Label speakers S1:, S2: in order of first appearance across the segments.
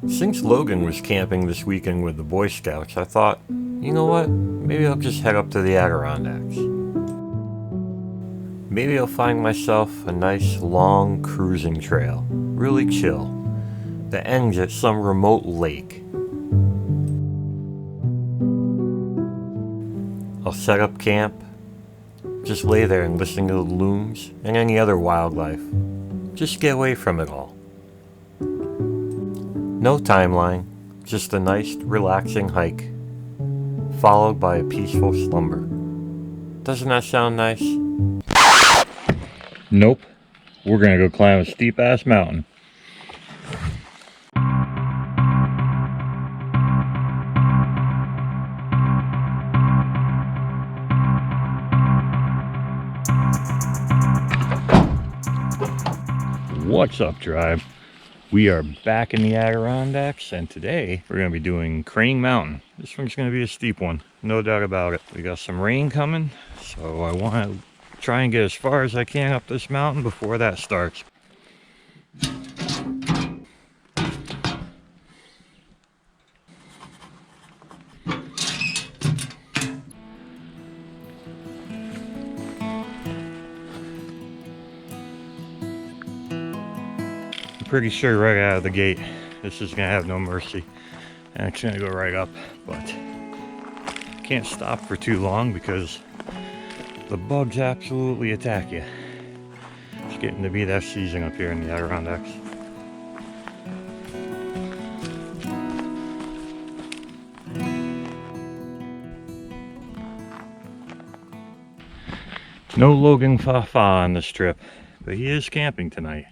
S1: Since Logan was camping this weekend with the Boy Scouts, I thought, you know what? Maybe I'll just head up to the Adirondacks. Maybe I'll find myself a nice long cruising trail, really chill, that ends at some remote lake. I'll set up camp, just lay there and listen to the loons and any other wildlife. Just get away from it all. No timeline, just a nice, relaxing hike, followed by a peaceful slumber. Doesn't that sound nice? Nope. We're gonna go climb a steep-ass mountain. What's up, tribe? We are back in the Adirondacks, and today we're going to be doing Crane Mountain. This one's going to be a steep one, no doubt about it. We got some rain coming, so I want to try and get as far as I can up this mountain before that starts. Pretty sure right out of the gate this is gonna have no mercy and it's gonna go right up, but can't stop for too long because the bugs absolutely attack you. It's getting to be that season up here in the Adirondacks. No Logan Fafa on this trip, but he is camping tonight.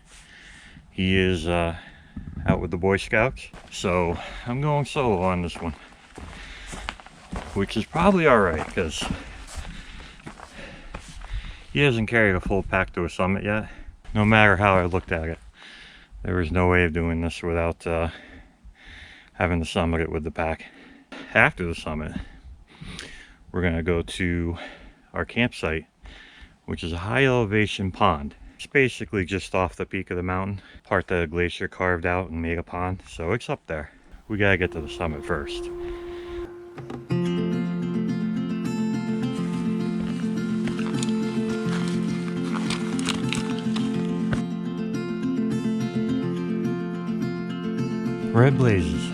S1: He is out with the Boy Scouts, so I'm going solo on this one, which is probably alright because he hasn't carried a full pack to a summit yet. No matter how I looked at it, there was no way of doing this without having to summit it with the pack. After the summit, we're going to go to our campsite, which is a high elevation pond. It's basically just off the peak of the mountain, part that a glacier carved out and made a pond, so it's up there. We gotta get to the summit first. Red blazes.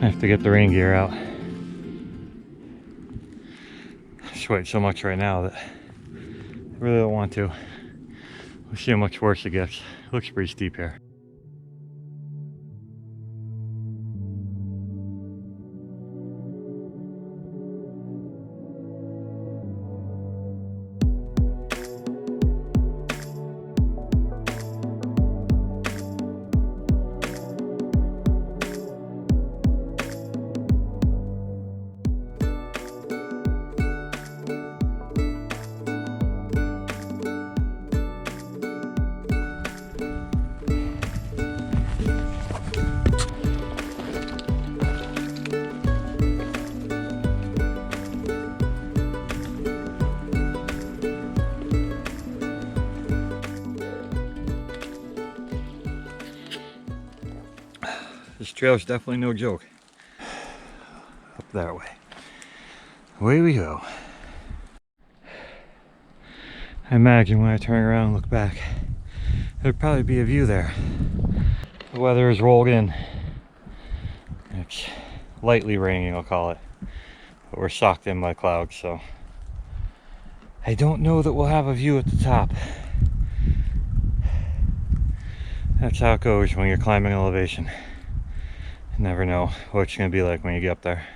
S1: I have to get the rain gear out. I'm sweating so much right now that I really don't want to. We'll see how much worse it gets. It looks pretty steep here. This trail is definitely no joke. Up that way. Away we go. I imagine when I turn around and look back, there'd probably be a view there. The weather is rolled in. It's lightly raining, I'll call it. But we're socked in by clouds, so I don't know that we'll have a view at the top. That's how it goes when you're climbing elevation. You never know what it's going to be like when you get up there.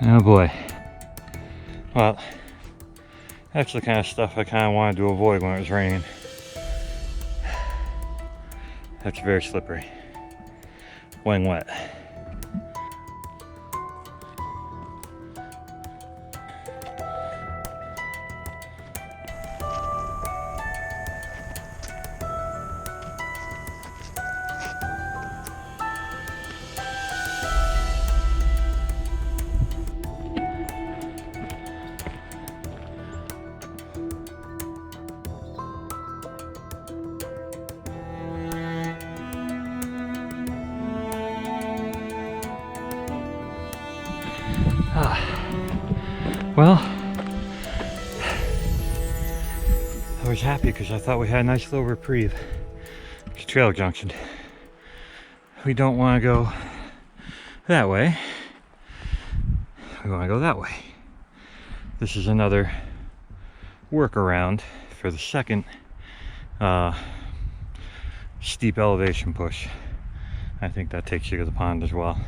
S1: Oh boy. Well, that's the kind of stuff I kind of wanted to avoid when it was raining. That's very slippery. when wet. Well, I was happy because I thought we had a nice little reprieve. It's trail junction. We don't want to go that way. We want to go that way. This is another workaround for the second steep elevation push. I think that takes you to the pond as well.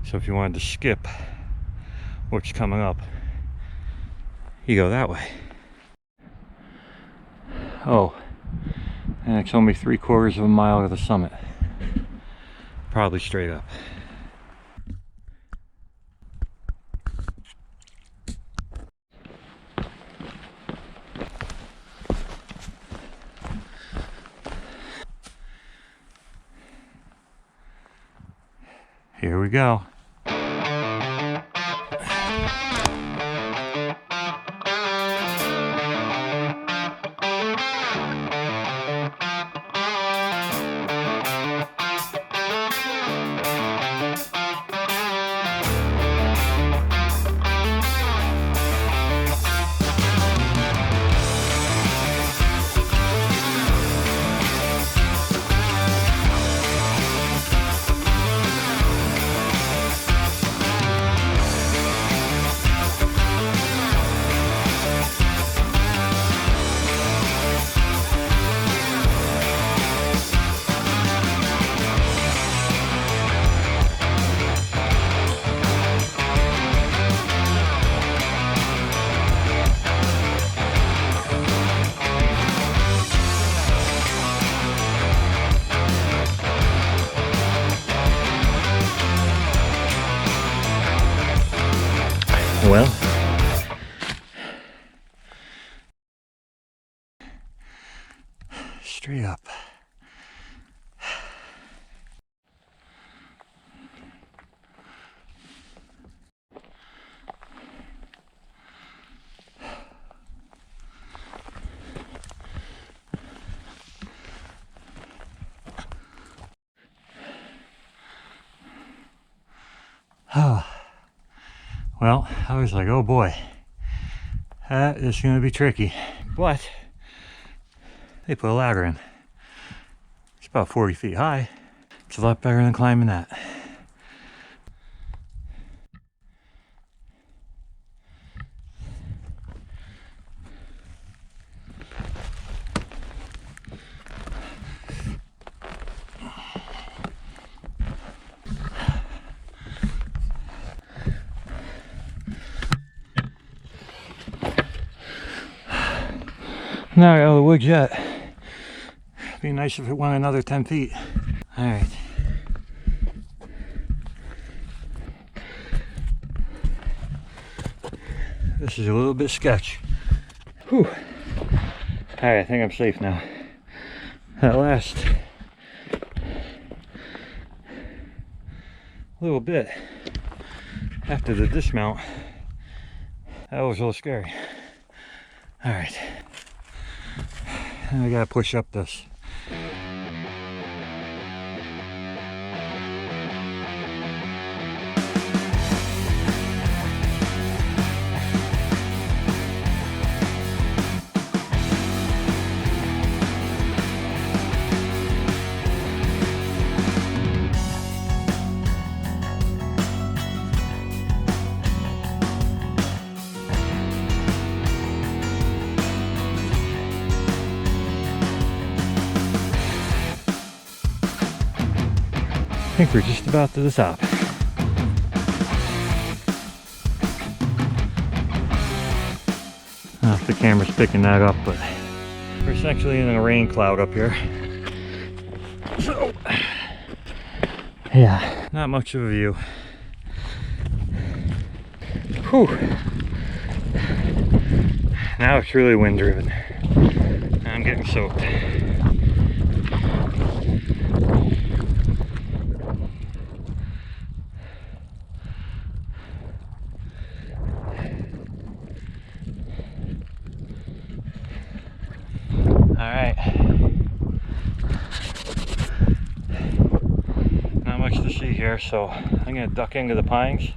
S1: So if you wanted to skip what's coming up, you go that way. Oh, and it's only 3/4 of a mile to the summit. Probably straight up. Here we go. Well, straight up. Oh. Well, I was like, oh boy, that is going to be tricky. But they put a ladder in. It's about 40 feet high. It's a lot better than climbing that. Not out of the woods yet. Be nice if it went another 10 feet. All right. This is a little bit sketch. Whew. All right, I think I'm safe now. That last little bit after the dismount, that was a little scary. All right. I gotta push up this. I think we're just about to the top. I don't know if the camera's picking that up, but we're essentially in a rain cloud up here. So, Yeah, not much of a view. Whew. Now it's really wind driven. I'm getting soaked. Alright. Not much to see here, so I'm going to duck into the pines.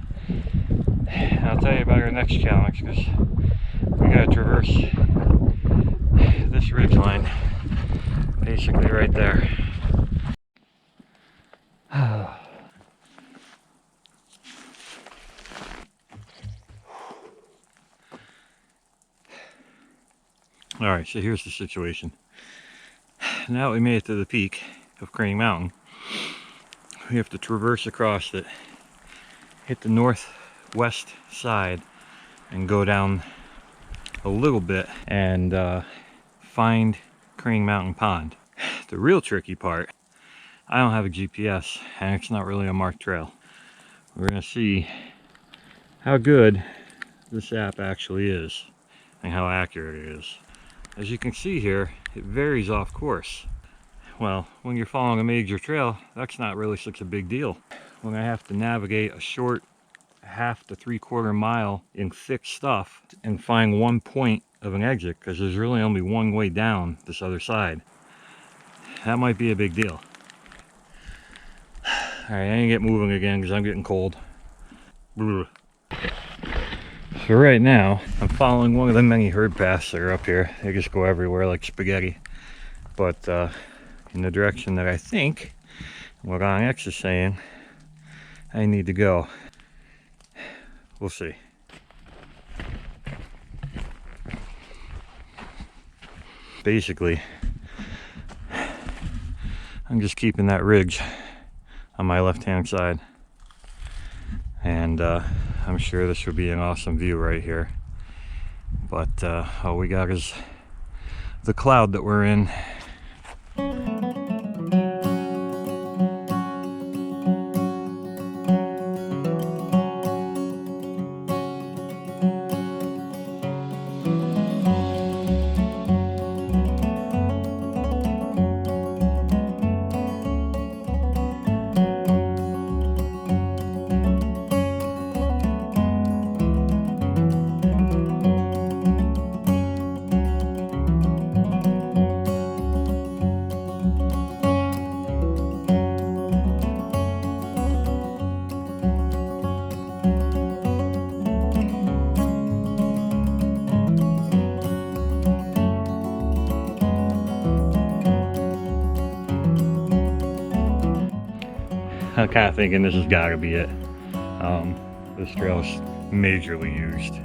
S1: And I'll tell you about our next challenge, because we got to traverse this ridge line basically right there. Alright, so here's the situation. Now that we made it to the peak of Crane Mountain, we have to traverse across it, hit the northwest side, and go down a little bit and find Crane Mountain Pond. The real tricky part, I don't have a GPS and it's not really a marked trail. We're going to see how good this app actually is and how accurate it is. As you can see here, it varies off course. Well, when you're following a major trail, that's not really such a big deal. When I have to navigate a short 1/2 to 3/4 mile in thick stuff and find one point of an exit, because there's really only one way down this other side, that might be a big deal. Alright, I ain't get moving again because I'm getting cold. So right now, I'm following one of the many herd paths that are up here. They just go everywhere like spaghetti. But in the direction that I think, what Onyx is saying, I need to go. We'll see. Basically, I'm just keeping that ridge on my left-hand side. And I'm sure this would be an awesome view right here. But all we got is the cloud that we're in. I'm kind of thinking this has got to be it. This trail is majorly used.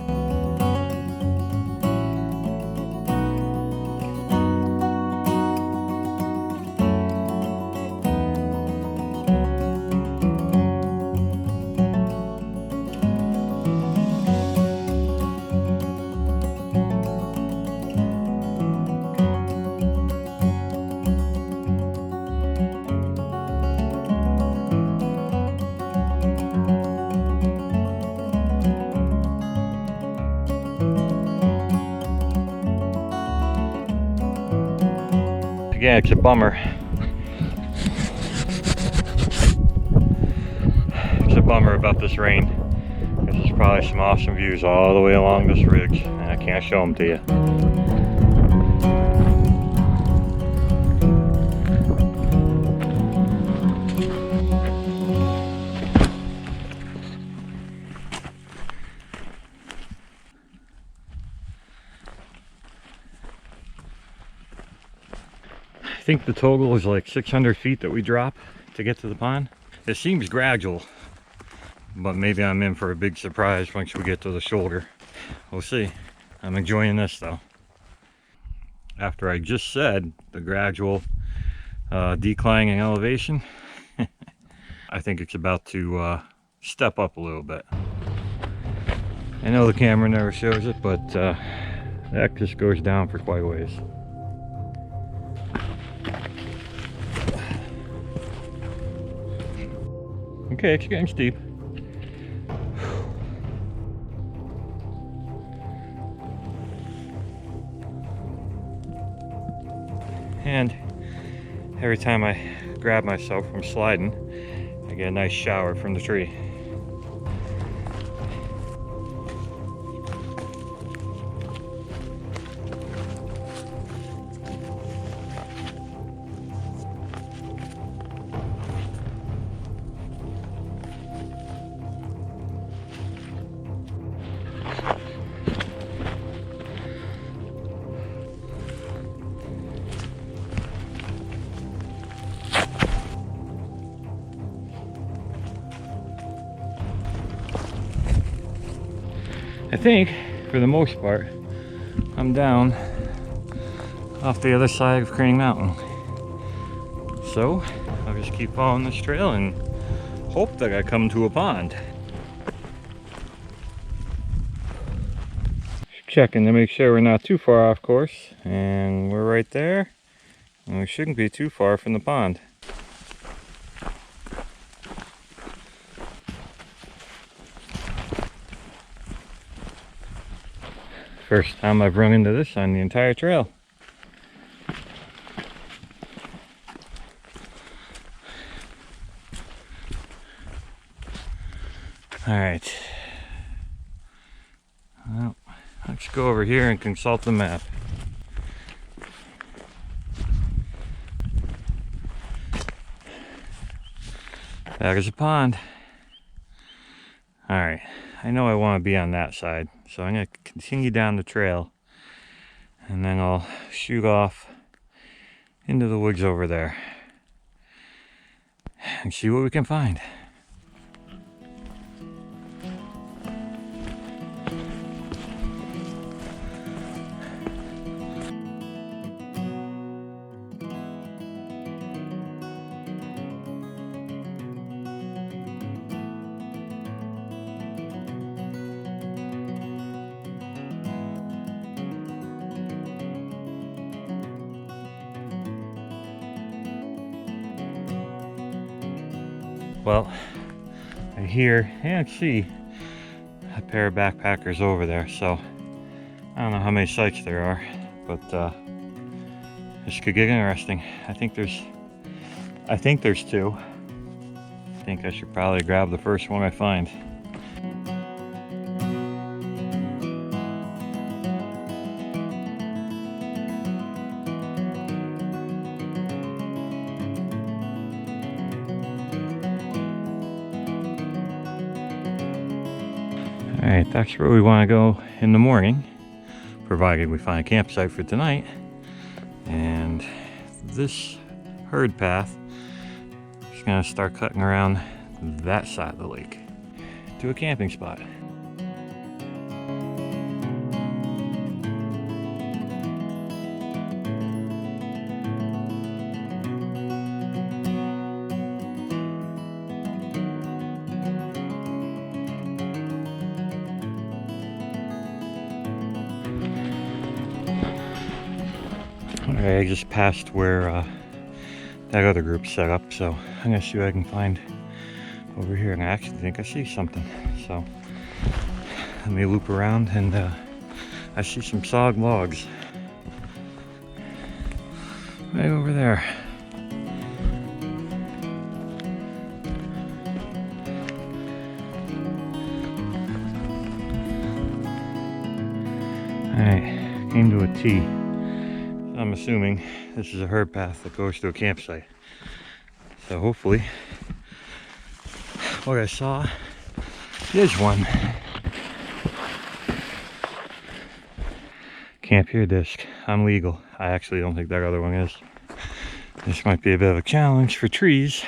S1: Again, it's a bummer. It's a bummer about this rain. There's probably some awesome views all the way along this ridge, and I can't show them to you. I think the total is like 600 feet that we drop to get to the pond. It seems gradual, but maybe I'm in for a big surprise once we get to the shoulder. We'll see. I'm enjoying this though. After I just said the gradual decline in elevation, I think it's about to step up a little bit. I know the camera never shows it, but that just goes down for quite a ways. Okay, it's getting steep. And every time I grab myself from sliding, I get a nice shower from the tree. I think, for the most part, I'm down off the other side of Crane Mountain. So, I'll just keep following this trail and hope that I come to a pond. Checking to make sure we're not too far off course, and we're right there, and we shouldn't be too far from the pond. First time I've run into this on the entire trail. Alright. Well, let's go over here and consult the map. That is a pond. Alright, I know I want to be on that side, so I'm going to continue down the trail and then I'll shoot off into the woods over there and see what we can find. Well, I hear and see a pair of backpackers over there, so I don't know how many sites there are, but this could get interesting. I think there's two. I think I should probably grab the first one I find. Alright, that's where we want to go in the morning, provided we find a campsite for tonight. And this herd path is going to start cutting around that side of the lake to a camping spot. Alright, I just passed where that other group set up, so I'm gonna see what I can find over here, and I actually think I see something. So let me loop around, and I see some sawed logs right over there. Alright, came to a T. I'm assuming this is a herd path that goes to a campsite. So hopefully what I saw is one. Camp here disc. I'm legal. I actually don't think that other one is. This might be a bit of a challenge for trees.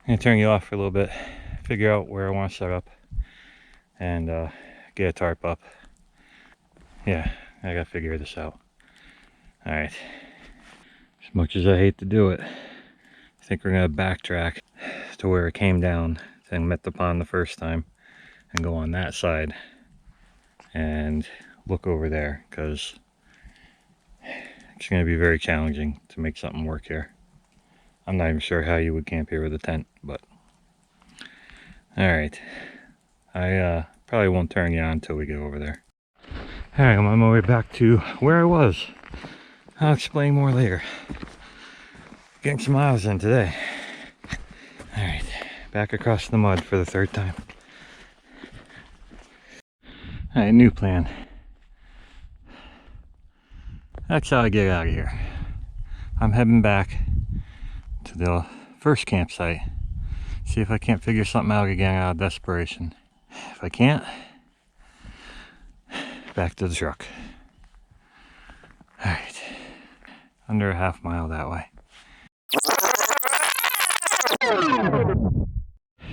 S1: I'm gonna turn you off for a little bit, figure out where I want to set up, and get a tarp up. Yeah, I gotta figure this out. Alright, as much as I hate to do it, I think we're gonna backtrack to where it came down, then met the pond the first time, and go on that side and look over there, because it's going to be very challenging to make something work here. I'm not even sure how you would camp here with a tent, but alright. I probably won't turn you on until we get over there. Alright, I'm on my way back to where I was. I'll explain more later. Getting some miles in today. Alright, back across the mud for the third time. Alright, new plan. That's how I get out of here. I'm heading back to the first campsite. See if I can't figure something out again out of desperation. If I can't, back to the truck. Alright, under a half mile that way.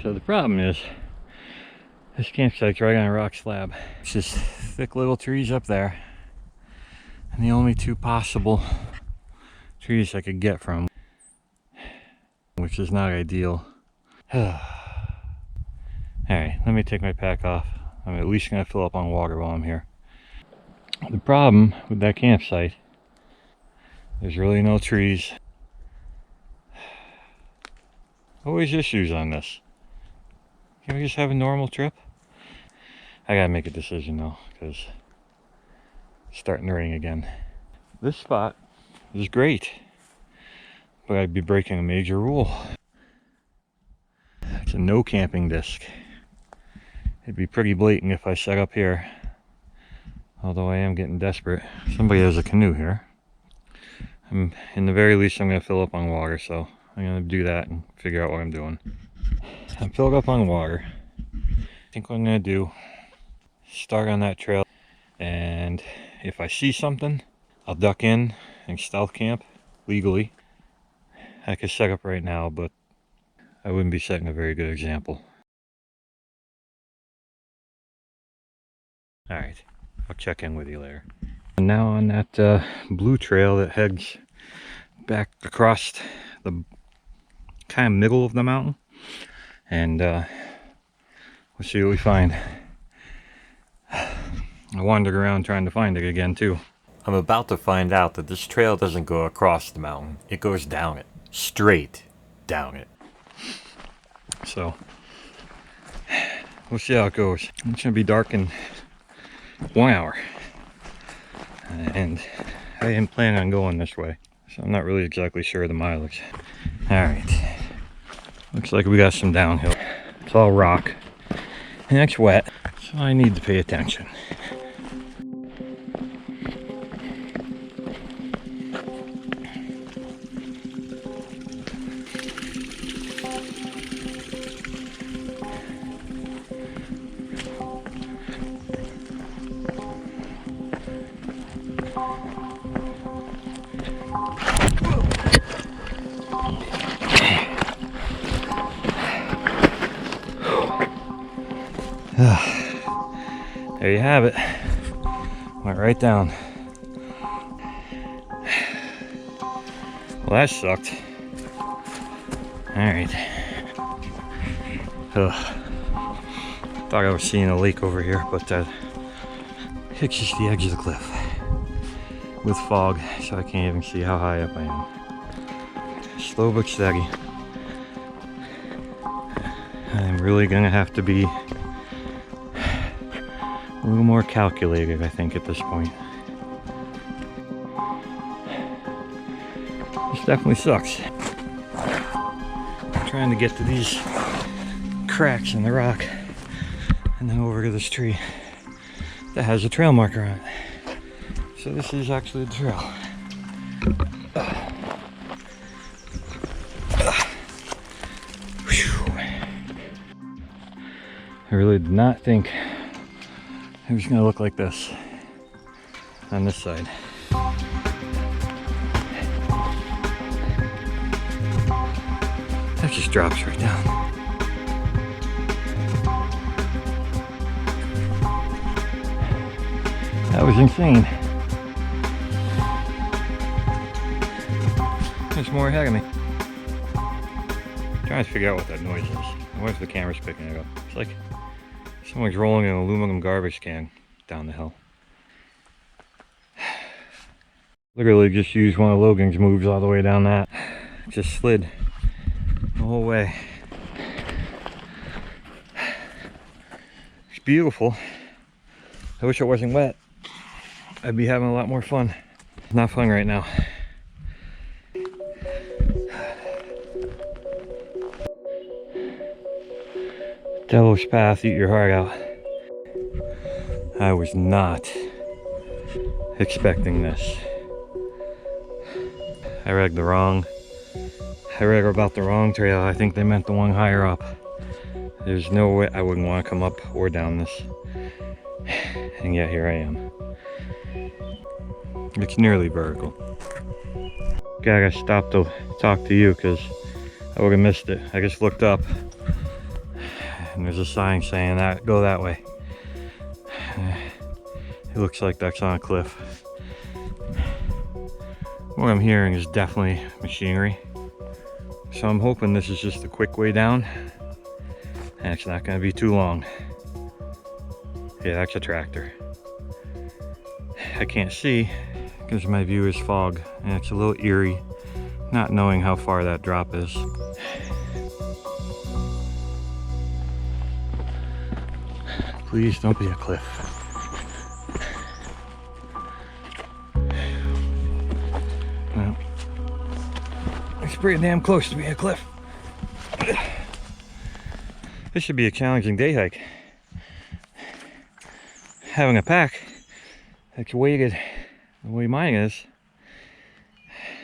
S1: So the problem is, this campsite's right on a rock slab. It's just thick little trees up there. And the only two possible trees I could get from, which is not ideal. Alright, let me take my pack off. I'm at least going to fill up on water while I'm here. The problem with that campsite, there's really no trees. Always issues on this. Can we just have a normal trip? I gotta make a decision though, because it's starting to rain again. This spot is great, but I'd be breaking a major rule. It's a no camping disc. It'd be pretty blatant if I set up here, although I am getting desperate. Somebody has a canoe here. In the very least, I'm going to fill up on water, so I'm going to do that and figure out what I'm doing. I'm filled up on water. I think what I'm going to do, start on that trail, and if I see something, I'll duck in and stealth camp legally. I could set up right now, but I wouldn't be setting a very good example. Alright, I'll check in with you later. And now on that blue trail that heads back across the kind of middle of the mountain, and we'll see what we find. I wandered around trying to find it again too. I'm about to find out that this trail doesn't go across the mountain, it goes down it, straight down it. So we'll see how it goes. It's gonna be dark in 1 hour, and I am planning on going this way, so I'm not really exactly sure of the mileage. Alright, looks like we got some downhill. It's all rock and it's wet, so I need to pay attention. There you have it. Went right down. Well, that sucked. Alright. Thought I was seeing a lake over here, but it's just the edge of the cliff with fog, so I can't even see how high up I am. Slow but steady. I'm really gonna have to be a little more calculated, I think, at this point. This definitely sucks. I'm trying to get to these cracks in the rock and then over to this tree that has a trail marker on it. So this is actually the trail. I really did not think it was going to look like this on this side. That just drops right down. That was insane. There's more ahead of me. I'm trying to figure out what that noise is. I wonder if the camera's picking it up. It's like someone's rolling an aluminum garbage can. down the hill. Literally just used one of Logan's moves all the way down that. Just slid the whole way. It's beautiful. I wish it wasn't wet. I'd be having a lot more fun. It's not fun right now. Devil's path, eat your heart out. I was not expecting this. I read about the wrong trail. I think they meant the one higher up. There's no way I wouldn't want to come up or down this. And yet here I am. It's nearly vertical. Gotta stop to talk to you because I would have missed it. I just looked up and there's a sign saying that go that way. It looks like that's on a cliff. What I'm hearing is definitely machinery. So I'm hoping this is just a quick way down and it's not going to be too long. Yeah, that's a tractor. I can't see because my view is fog and it's a little eerie not knowing how far that drop is. Please don't be a cliff. Well, it's pretty damn close to being a cliff. This should be a challenging day hike. Having a pack that's weighted the way mine is,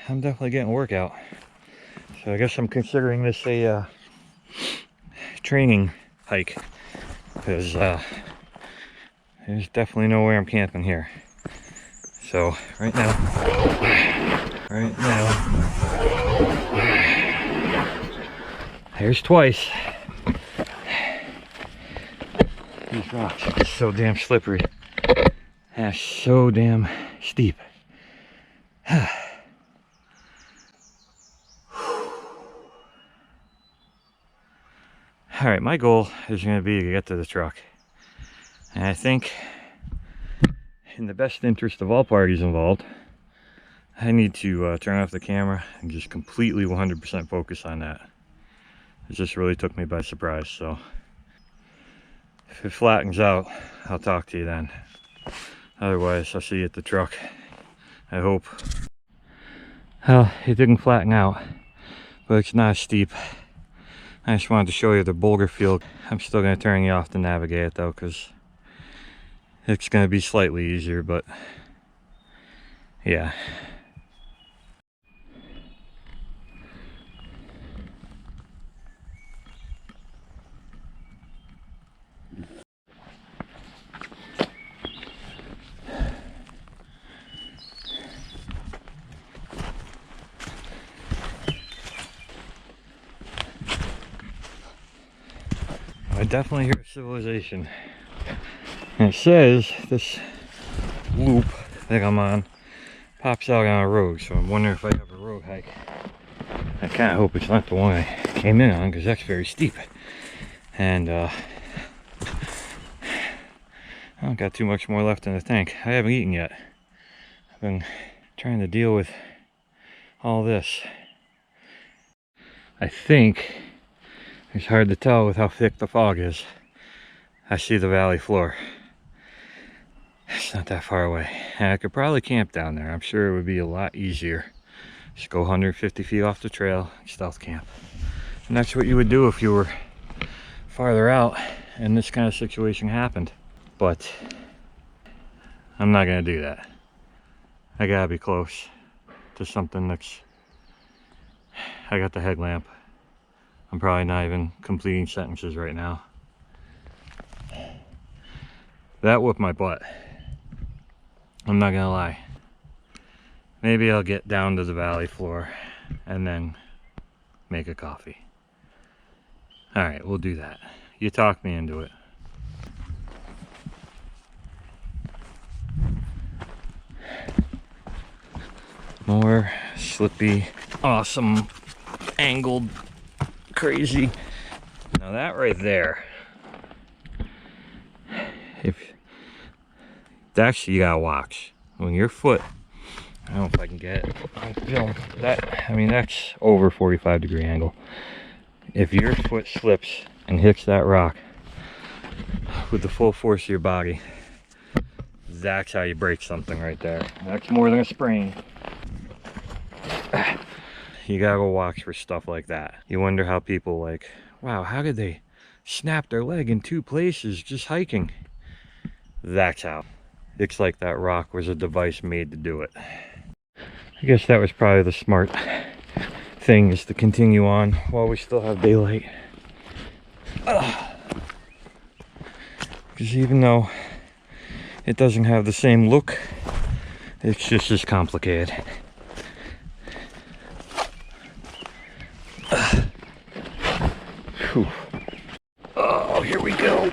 S1: I'm definitely getting a workout. So I guess I'm considering this a training hike because there's definitely nowhere I'm camping here. So right now, there's twice. These rocks are just so damn slippery. And so damn steep. Alright, my goal is going to be to get to the truck. And I think, in the best interest of all parties involved, I need to turn off the camera and just completely 100% focus on that. It just really took me by surprise, so if it flattens out, I'll talk to you then. Otherwise, I'll see you at the truck. I hope. Well, it didn't flatten out, but it's not steep. I just wanted to show you the boulder field. I'm still going to turn you off to navigate it though, because it's going to be slightly easier, but yeah. I definitely hear civilization. And it says this loop that I'm on pops out on a road, so I'm wondering if I have a road hike. I kind of hope it's not the one I came in on because that's very steep. And I don't got too much more left in the tank. I haven't eaten yet. I've been trying to deal with all this. I think it's hard to tell with how thick the fog is. I see the valley floor. It's not that far away. And I could probably camp down there. I'm sure it would be a lot easier. Just go 150 feet off the trail, stealth camp. And that's what you would do if you were farther out and this kind of situation happened. But I'm not gonna do that. I gotta be close to something that's... I got the headlamp. I'm probably not even completing sentences right now. That whooped my butt. I'm not gonna lie. Maybe I'll get down to the valley floor and then make a coffee. Alright, we'll do that. You talked me into it. More slippy, awesome, angled, crazy. Now that right there, if Actually, you gotta watch. When your foot, I don't know if I can get it on film. That, I mean, that's over 45-degree angle. If your foot slips and hits that rock with the full force of your body, that's how you break something right there. That's more than a sprain. You gotta go watch for stuff like that. You wonder how people like, wow, how did they snap their leg in 2 places just hiking? That's how. It's like that rock was a device made to do it. I guess that was probably the smart thing, is to continue on while we still have daylight. Because even though it doesn't have the same look, it's just as complicated. Whew. Oh, here we go.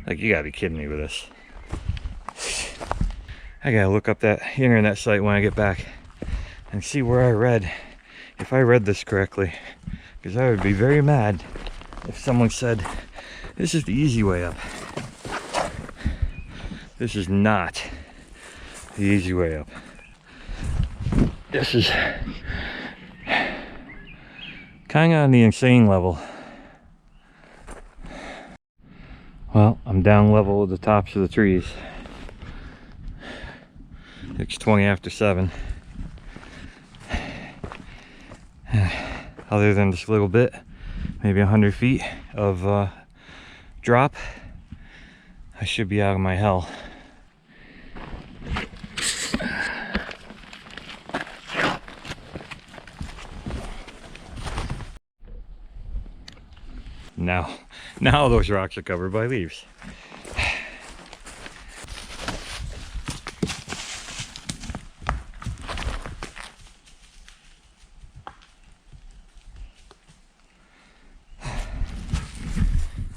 S1: Like, you gotta be kidding me with this. I gotta look up that internet site when I get back and see where I read, if I read this correctly, because I would be very mad if someone said this is the easy way up. This is not the easy way up. This is kind of on the insane level. Well, I'm down level with the tops of the trees. It's 20 after 7. Other than this little bit, maybe 100 feet of drop, I should be out of my hell. Now those rocks are covered by leaves.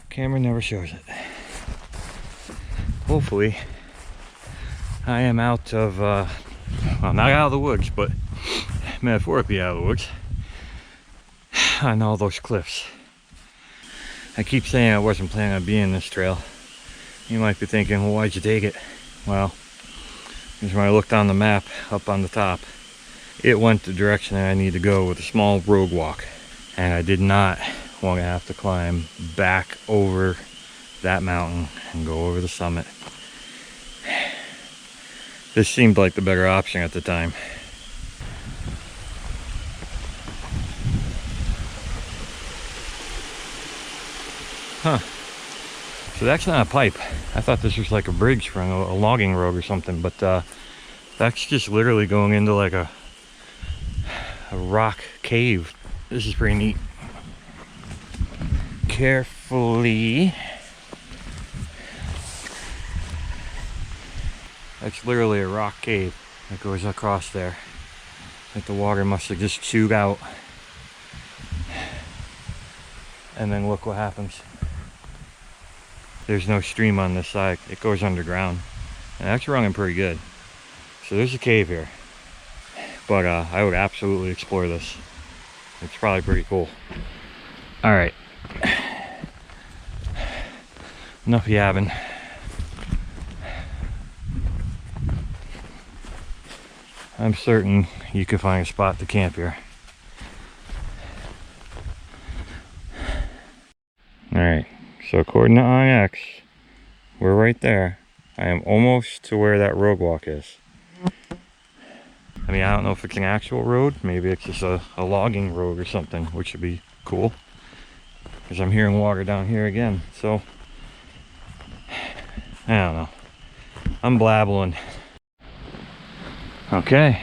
S1: Camera never shows it. Hopefully I am out of well, not out of the woods, but metaphorically out of the woods, on all those cliffs. I keep saying I wasn't planning on being this trail. You might be thinking, well, why'd you take it? Well, because when I looked on the map up on the top, it went the direction that I need to go with a small road walk. And I did not want to have to climb back over that mountain and go over the summit. This seemed like the better option at the time. Huh. So that's not a pipe. I thought this was like a bridge from a logging road or something, but that's just literally going into like a rock cave. This is pretty neat. Carefully. That's literally a rock cave that goes across there that the water must have just chewed out. And then look what happens. There's no stream on this side. It goes underground. And that's running pretty good. So there's a cave here. But I would absolutely explore this. It's probably pretty cool. Alright. Enough yabbing. I'm certain you can find a spot to camp here. Alright. So according to OnX, we're right there. I am almost to where that road walk is. I mean, I don't know if it's an actual road. Maybe it's just a logging road or something, which would be cool. Because I'm hearing water down here again. So, I don't know. I'm blabbling. Okay.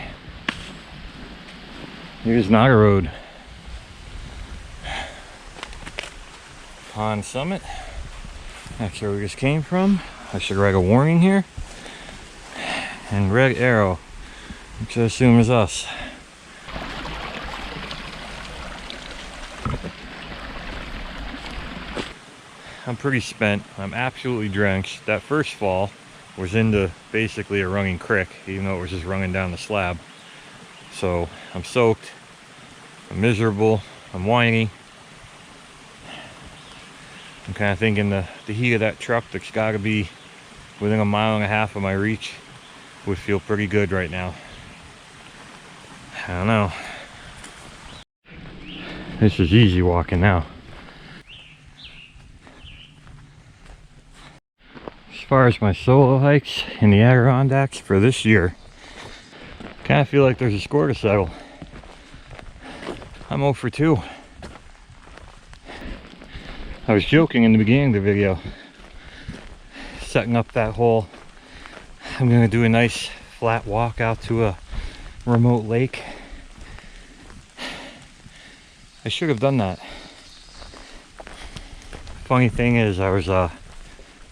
S1: Here's not a road. Pond Summit. That's where we just came from. I should write a warning here. And red arrow, which I assume is us. I'm pretty spent. I'm absolutely drenched. That first fall was into basically a running creek, even though it was just running down the slab. So I'm soaked, I'm miserable, I'm whiny. I'm kind of thinking the heat of that truck that's got to be within 1.5 miles of my reach would feel pretty good right now. I don't know. This is easy walking now. As far as my solo hikes in the Adirondacks for this year, I kind of feel like there's a score to settle. I'm 0 for 2. I was joking in the beginning of the video, setting up that whole, I'm going to do a nice flat walk out to a remote lake. I should have done that. Funny thing is, I was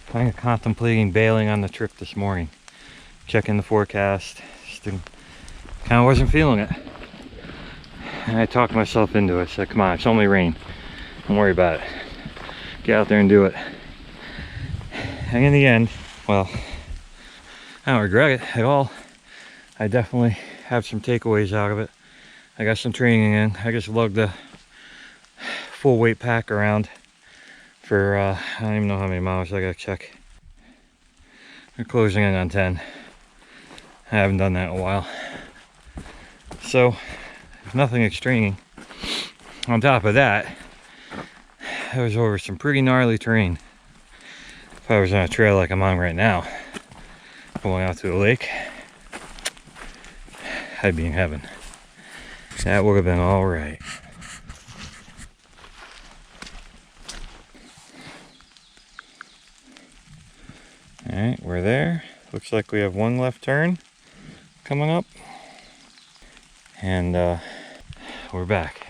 S1: kind of contemplating bailing on the trip this morning, checking the forecast, just kind of wasn't feeling it. And I talked myself into it. I said, come on, it's only rain, don't worry about it, get out there and do it. And in the end, well, I don't regret it at all. I definitely have some takeaways out of it. I got some training in. I just lugged the full weight pack around for I don't even know how many miles. I gotta check. We're closing in on 10. I haven't done that in a while, so there's nothing extreme. On top of that, I was over some pretty gnarly terrain. If I was on a trail like I'm on right now, going out to the lake, I'd be in heaven. That would have been all right. All right, we're there. Looks like we have one left turn coming up, and we're back.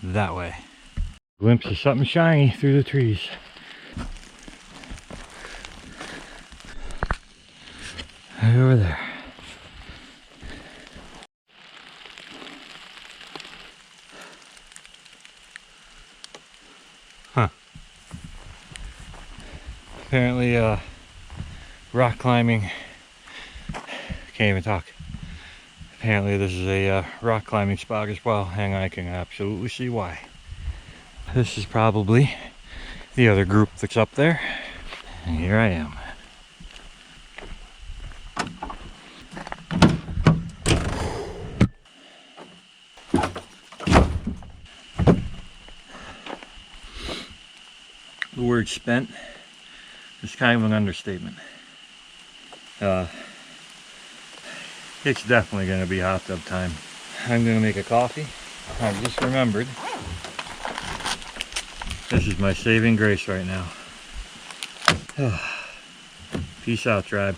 S1: That way. Glimpse of something shiny through the trees. Right over there. Huh. Apparently, rock climbing, can't even talk. Apparently this is a rock climbing spot as well, and I can absolutely see why. This is probably the other group that's up there, and here I am. The word spent is kind of an understatement. It's definitely going to be hot tub time. I'm going to make a coffee. I just remembered, this is my saving grace right now. Peace out, tribe.